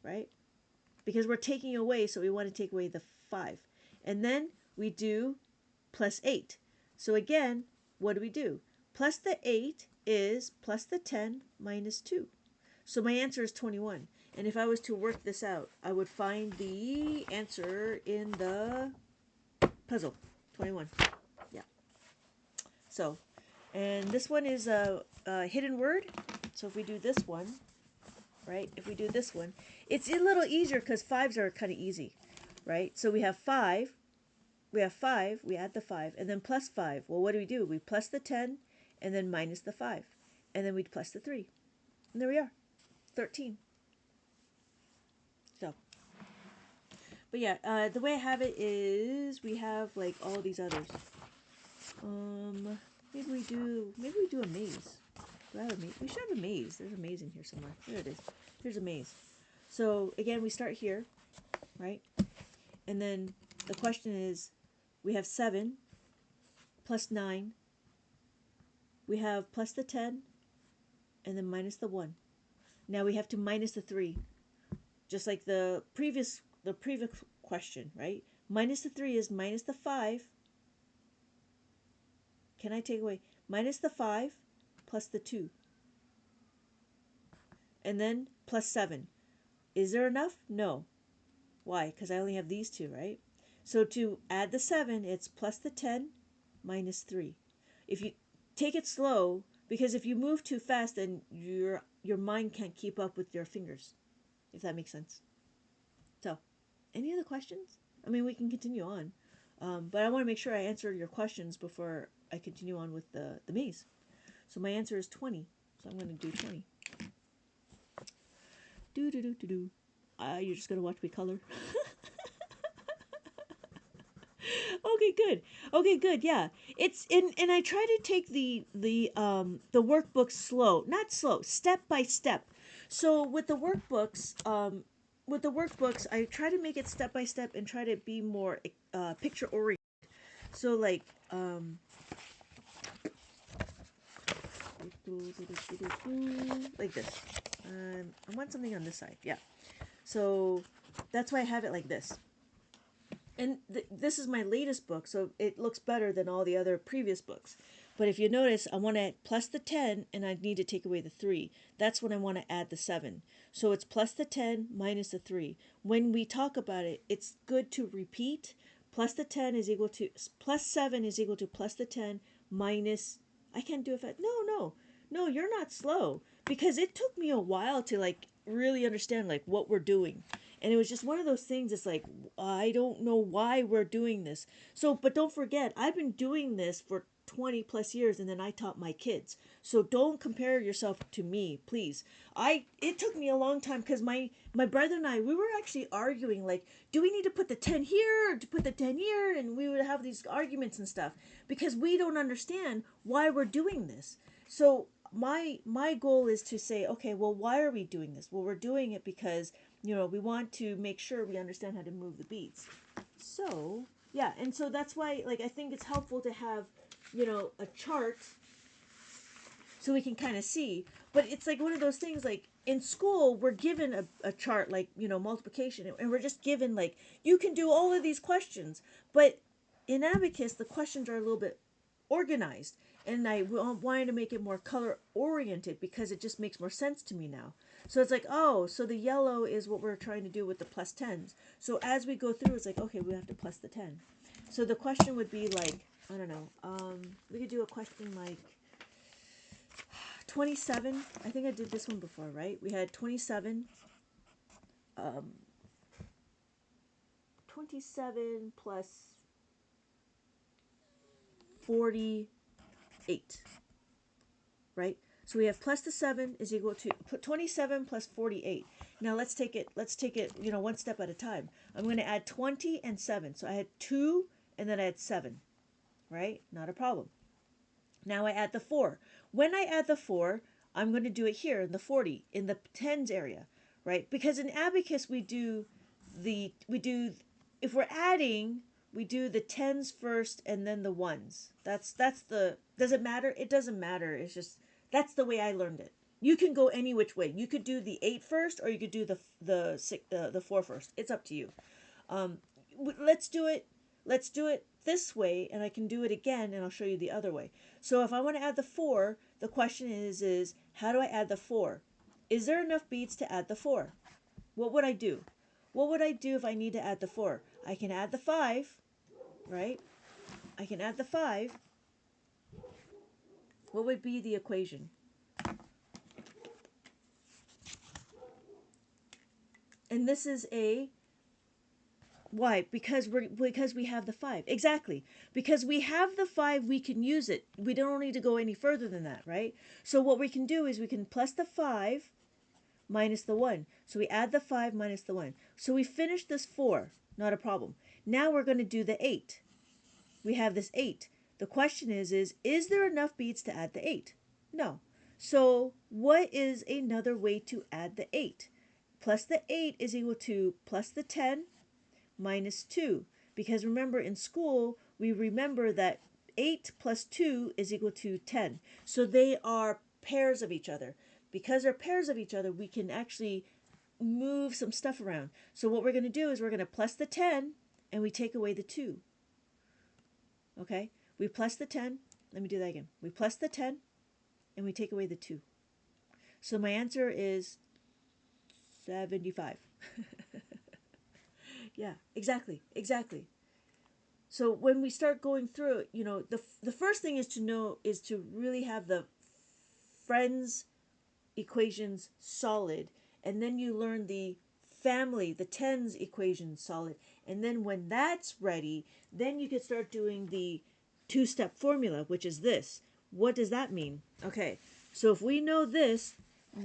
right? Because we're taking away, so we want to take away the 5. And then we do plus 8. So again, what do? Plus the 8 is plus the 10 minus 2. So my answer is 21. And if I was to work this out, I would find the answer in the puzzle. 21. Yeah. So, and this one is a hidden word. So if we do this one, right? If we do this one, it's a little easier because 5s are kind of easy, right? So we have 5. We have 5. We add the 5. And then plus 5. Well, what do? We plus the 10 and then minus the 5. And then we'd plus the 3. And there we are. 13. So, but yeah, the way I have it is we have like all these others. Maybe we do a maze. Do I have a maze? We should have a maze. There's a maze in here somewhere. There it is. Here's a maze. So again, we start here, right? And then the question is, we have 7 plus 9. We have plus the 10 and then minus the 1. Now we have to minus the 3. Just like the previous question, right? Minus the 3 is minus the 5. Can I take away? Minus the 5 plus the 2. And then plus 7. Is there enough? No. Why? Because I only have these 2, right? So to add the 7, it's plus the 10 minus 3. If you take it slow, because if you move too fast, then your mind can't keep up with your fingers, if that makes sense. So, any other questions? I mean, we can continue on, but I want to make sure I answer your questions before I continue on with the maze. So my answer is 20. So I'm going to do 20. You're just going to watch me color. Okay, good. Yeah, it's and I try to take the workbook slow, not slow, step by step. So with the workbooks, I try to make it step by step and try to be more picture oriented. So like like this. I want something on this side. Yeah. So that's why I have it like this. And this is my latest book, so it looks better than all the other previous books. But if you notice, I want to plus the 10, and I need to take away the 3. That's when I want to add the 7. So it's plus the 10 minus the 3. When we talk about it, it's good to repeat. Plus the 10 is equal to, plus 7 is equal to plus the 10 minus, I can't do it fast. No, you're not slow. Because it took me a while to like really understand like what we're doing. And it was just one of those things. It's like, I don't know why we're doing this. So, but don't forget, I've been doing this for 20 plus years and then I taught my kids. So don't compare yourself to me, please. It took me a long time because my brother and I, we were actually arguing like, do we need to put the 10 here or to put the 10 here? And we would have these arguments and stuff because we don't understand why we're doing this. So my goal is to say, okay, well, why are we doing this? Well, we're doing it because, we want to make sure we understand how to move the beads. So, yeah, and so that's why, like, I think it's helpful to have, a chart so we can kind of see. But it's like one of those things, like, in school, we're given a chart, like, multiplication, and we're just given, like, you can do all of these questions. But in Abacus, the questions are a little bit organized. And I wanted to make it more color oriented because it just makes more sense to me now. So it's like, oh, so the yellow is what we're trying to do with the plus 10s. So as we go through, it's like, okay, we have to plus the 10. So the question would be like, I don't know, we could do a question like 27. I think I did this one before, right? We had 27. 27 plus 48, right? So we have plus the 7 is equal to 27 plus 48. Now let's take it, one step at a time. I'm going to add 20 and 7. So I had 2 and then I had 7, right? Not a problem. Now I add the 4. When I add the 4, I'm going to do it here in the 40, in the tens area, right? Because in Abacus if we're adding, we do the tens first and then the ones. Does it matter? It doesn't matter. It's just, that's the way I learned it. You can go any which way. You could do the 8 first, or you could do the 4 first. It's up to you. Let's do it this way, and I can do it again, and I'll show you the other way. So if I want to add the 4, the question is how do I add the 4? Is there enough beads to add the 4? What would I do? What would I do if I need to add the 4? I can add the 5, right? I can add the 5. What would be the equation? And this is a why? Because we have the 5. Exactly. Because we have the 5, we can use it. We don't need to go any further than that, right? So what we can do is we can plus the 5 minus the 1. So we add the 5 minus the 1. So we finished this 4. Not a problem. Now we're going to do the 8. We have this 8. The question is there enough beads to add the 8? No. So what is another way to add the 8? Plus the 8 is equal to plus the 10 minus 2. Because remember, in school, we remember that 8 plus 2 is equal to 10. So they are pairs of each other. Because they're pairs of each other, we can actually move some stuff around. So what we're going to do is we're going to plus the 10 and we take away the 2. Okay? We plus the 10. Let me do that again. We plus the 10 and we take away the 2. So my answer is 75. Yeah, exactly. So when we start going through it, the first thing is to really have the friends equations solid, and then you learn the family, the tens equation solid, and then when that's ready, then you can start doing the two-step formula, which is this. What does that mean? Okay, so if we know this,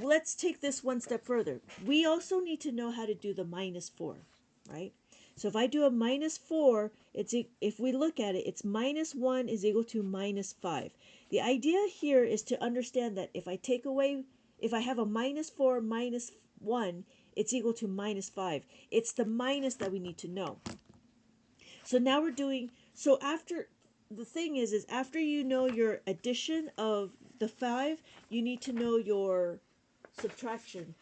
let's take this one step further. We also need to know how to do the minus 4, right? So if I do a minus 4, if we look at it, it's minus 1 is equal to minus 5. The idea here is to understand that if I have a minus 4 minus 1, it's equal to minus 5. It's the minus that we need to know. So now we're doing, so after, the thing is after you know your addition of the 5, you need to know your subtraction.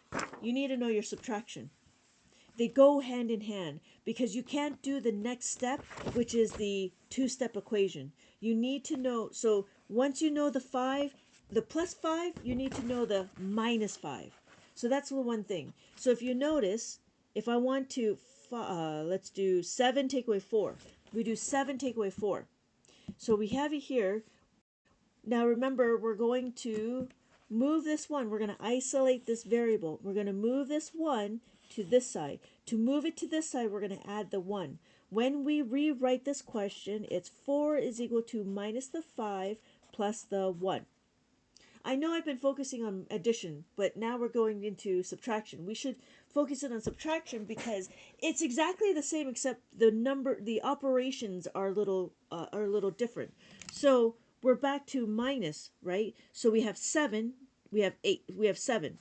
They go hand in hand because you can't do the next step, which is the two-step equation. You need to know, so once you know the 5, the plus 5, you need to know the minus 5. So that's the one thing. So if you notice, if I want to, let's do 7 take away 4. We do 7 take away 4. So we have it here. Now remember, we're going to move this 1. We're going to isolate this variable. We're going to move this 1 to this side. To move it to this side, we're going to add the 1. When we rewrite this question, it's 4 is equal to minus the 5 plus the 1. I know I've been focusing on addition, but now we're going into subtraction. We should focus in on subtraction because it's exactly the same except the operations are a little different. So we're back to minus, right? So we have 7, we have 8, we have 7.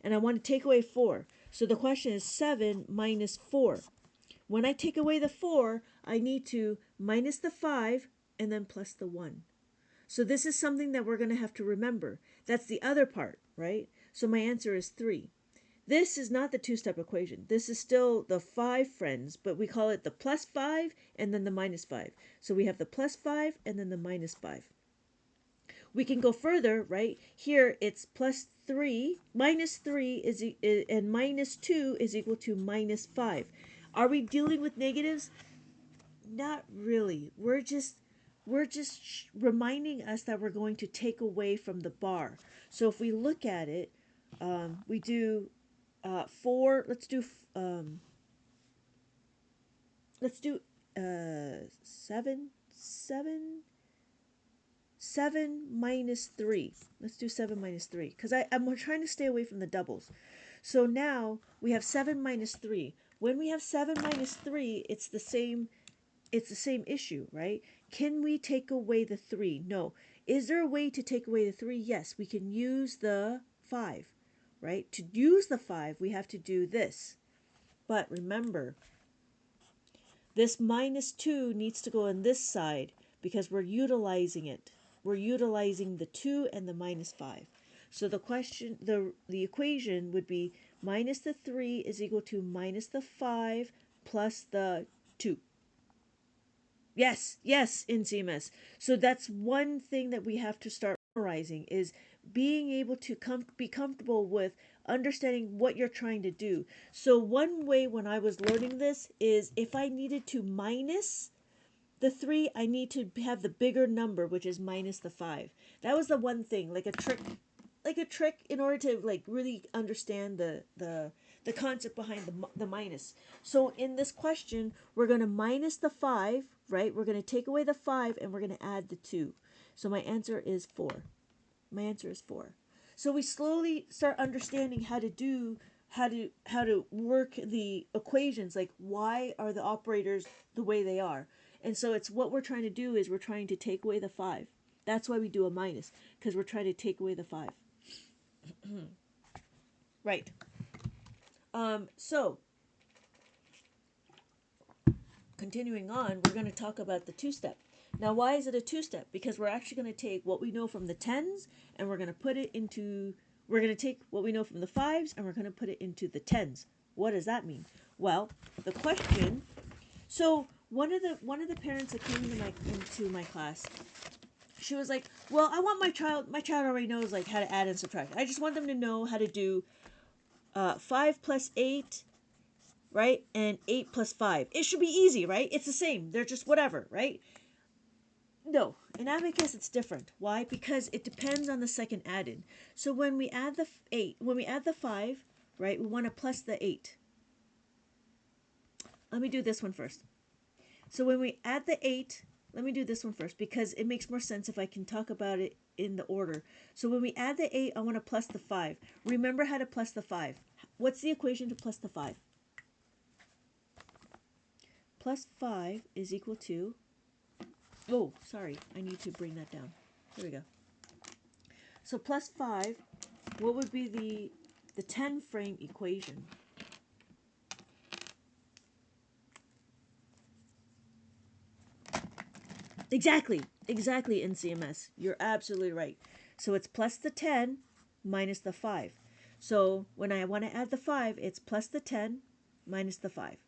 And I want to take away 4. So the question is 7 minus 4. When I take away the 4, I need to minus the 5 and then plus the 1. So this is something that we're going to have to remember. That's the other part, right? So my answer is 3. This is not the two-step equation. This is still the 5 friends, but we call it the plus 5 and then the minus 5. So we have the plus 5 and then the minus 5. We can go further, right? Here it's plus 3, minus 3 and minus 2 is equal to minus 5. Are we dealing with negatives? Not really. We're just reminding us that we're going to take away from the bar. So if we look at it, we do 4. Let's do 7 minus 3. Let's do 7 minus 3 because I'm trying to stay away from the doubles. So now we have 7 minus 3. When we have 7 minus 3, it's the same issue, right? Can we take away the 3? No. Is there a way to take away the 3? Yes, we can use the 5, right? To use the 5, we have to do this. But remember, this minus 2 needs to go on this side because we're utilizing it. We're utilizing the 2 and the minus 5. So the equation would be minus the 3 is equal to minus the 5 plus the 2. Yes, in CMS. So that's one thing that we have to start memorizing is being able to be comfortable with understanding what you're trying to do. So one way when I was learning this is if I needed to minus the 3, I need to have the bigger number, which is minus the 5. That was the one thing, like a trick in order to like really understand the concept behind the minus. So in this question, we're going to minus the 5, right? We're going to take away the 5 and we're going to add the 2. So my answer is 4. My answer is 4. So we slowly start understanding how to work the equations, like why are the operators the way they are. And so it's what we're trying to do is we're trying to take away the 5. That's why we do a minus, because we're trying to take away the 5. Right. So continuing on, we're going to talk about the two-step. Now, why is it a two-step? Because we're actually going to take what we know from the 10s and we're going to take what we know from the 5s and we're going to put it into the 10s. What does that mean? Well, the question, so one of the parents that came into my class, she was like, well, I want my child already knows like how to add and subtract. I just want them to know how to do 5 plus 8, right? And 8 plus 5. It should be easy, right? It's the same. They're just whatever, right? No, in Abacus it's different. Why? Because it depends on the second added. So when we add the 5, right, we want to plus the 8. Let me do this one first. So when we add the 8, let me do this one first because it makes more sense if I can talk about it in the order. So when we add the 8, I want to plus the 5. Remember how to plus the 5. What's the equation to plus the 5? Plus 5 is equal to, oh, sorry, I need to bring that down. Here we go. So plus 5, what would be the 10 frame equation? Exactly, NCMS. You're absolutely right. So it's plus the 10 minus the 5. So when I want to add the 5, it's plus the 10 minus the 5.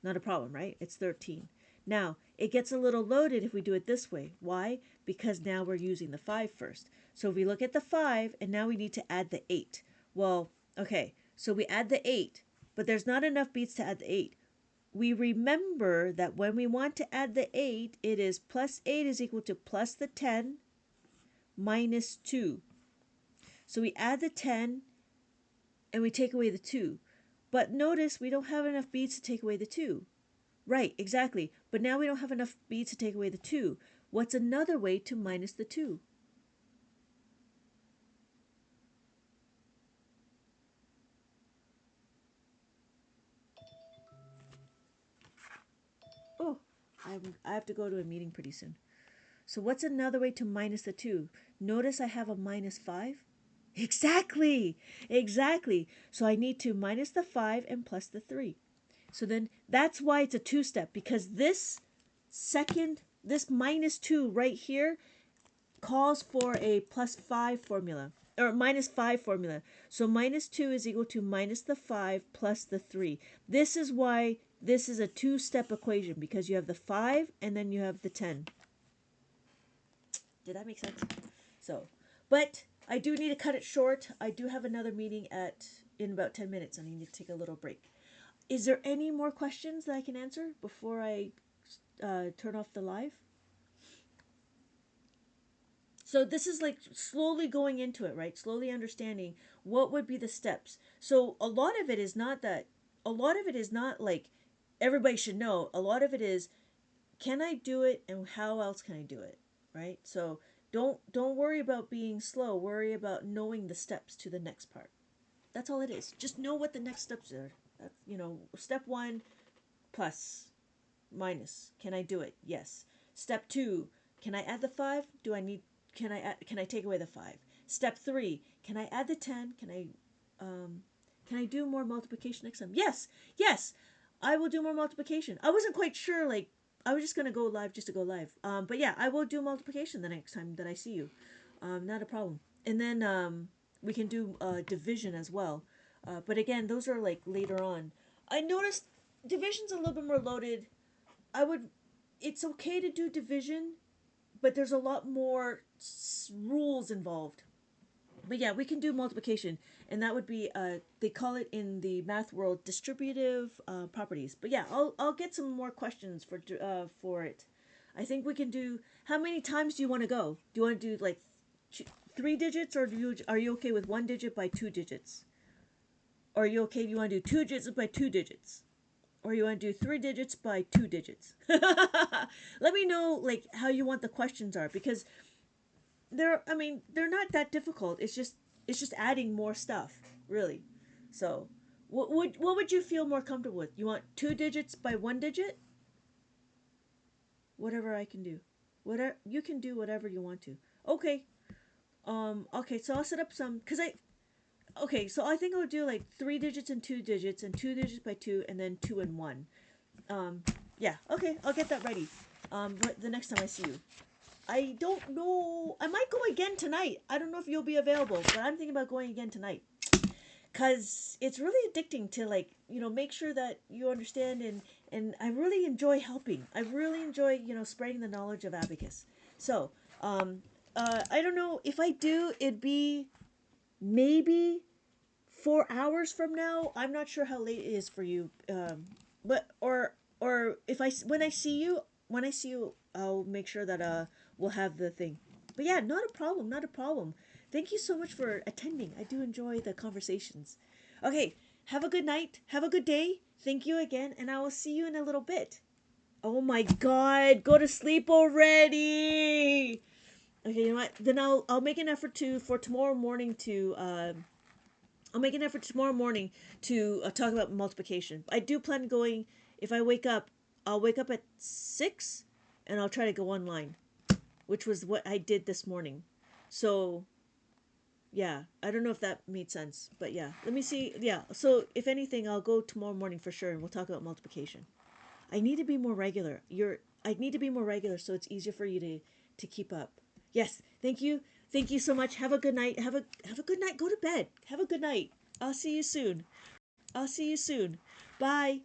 Not a problem, right? It's 13. Now, it gets a little loaded if we do it this way. Why? Because now we're using the 5 first. So if we look at the 5, and now we need to add the 8. Well, okay, so we add the 8, but there's not enough beats to add the 8. We remember that when we want to add the 8, it is plus 8 is equal to plus the 10 minus 2. So we add the 10 and we take away the 2. But notice we don't have enough beats to take away the 2. Right, exactly. But now we don't have enough beads to take away the 2. What's another way to minus the 2? Oh, I have to go to a meeting pretty soon. So what's another way to minus the 2? Notice I have a minus 5. Exactly, exactly. So I need to minus the 5 and plus the 3. So then that's why it's a 2-step, because this minus 2 right here calls for a plus 5 formula, or minus 5 formula. So minus 2 is equal to minus the 5 plus the 3. This is why this is a 2-step equation, because you have the 5 and then you have the 10. Did that make sense? So, but I do need to cut it short. I do have another meeting in about 10 minutes, and I need to take a little break. Is there any more questions that I can answer before I turn off the live? So this is like slowly going into it, right? Slowly understanding what would be the steps. So a lot of it is not like everybody should know. A lot of it is, can I do it and how else can I do it, right? So don't worry about being slow. Worry about knowing the steps to the next part. That's all it is. Just know what the next steps are. Step 1, plus, minus. Can I do it? Yes. Step 2, can I add the 5? Can I take away the 5? Step 3, can I add the 10? Can I do more multiplication next time? Yes. Yes. I will do more multiplication. I wasn't quite sure, like, I was just going to go live just to go live. But yeah, I will do multiplication the next time that I see you. Not a problem. And then we can do division as well. But again, those are like later on. I noticed division's a little bit more loaded. It's okay to do division, but there's a lot more rules involved. But yeah, we can do multiplication, and that would be they call it in the math world distributive properties. But yeah, I'll get some more questions for it. I think we can do. How many times do you want to go? Do you want to do like 3 digits, or are you okay with 1 digit by 2 digits? Or are you okay if you want to do 2 digits by 2 digits? Or you want to do 3 digits by 2 digits? Let me know like how you want the questions are, because they're not that difficult. It's just adding more stuff, really. So what would you feel more comfortable with? You want 2 digits by 1 digit? Whatever I can do. Whatever you can do, whatever you want to. Okay. Okay, so I'll set up some, cuz I okay, so I think I'll do like 3 digits and 2 digits, and 2 digits by 2, and then 2 and 1. Yeah, okay, I'll get that ready. But the next time I see you. I don't know. I might go again tonight. I don't know if you'll be available, but I'm thinking about going again tonight. Cause it's really addicting to, like, make sure that you understand, and I really enjoy helping. I really enjoy, spreading the knowledge of Abacus. So, I don't know if I do. It'd be maybe 4 hours from now. I'm not sure how late it is for you. But or if when I see you, I'll make sure that we'll have the thing. But yeah, not a problem, not a problem. Thank you so much for attending. I do enjoy the conversations. Okay, have a good night. Have a good day. Thank you again, and I will see you in a little bit. Oh my God, go to sleep already. Okay, you know what? Then I'll make an effort to for tomorrow morning to I'll make an effort tomorrow morning to talk about multiplication. I do plan going, if I wake up, I'll wake up at 6 and I'll try to go online, which was what I did this morning. So, yeah, I don't know if that made sense, but yeah, let me see. Yeah, so if anything, I'll go tomorrow morning for sure, and we'll talk about multiplication. I need to be more regular. I need to be more regular so it's easier for you to keep up. Yes, thank you. Thank you so much. Have a good night. Have a good night. Go to bed. Have a good night. I'll see you soon. I'll see you soon. Bye.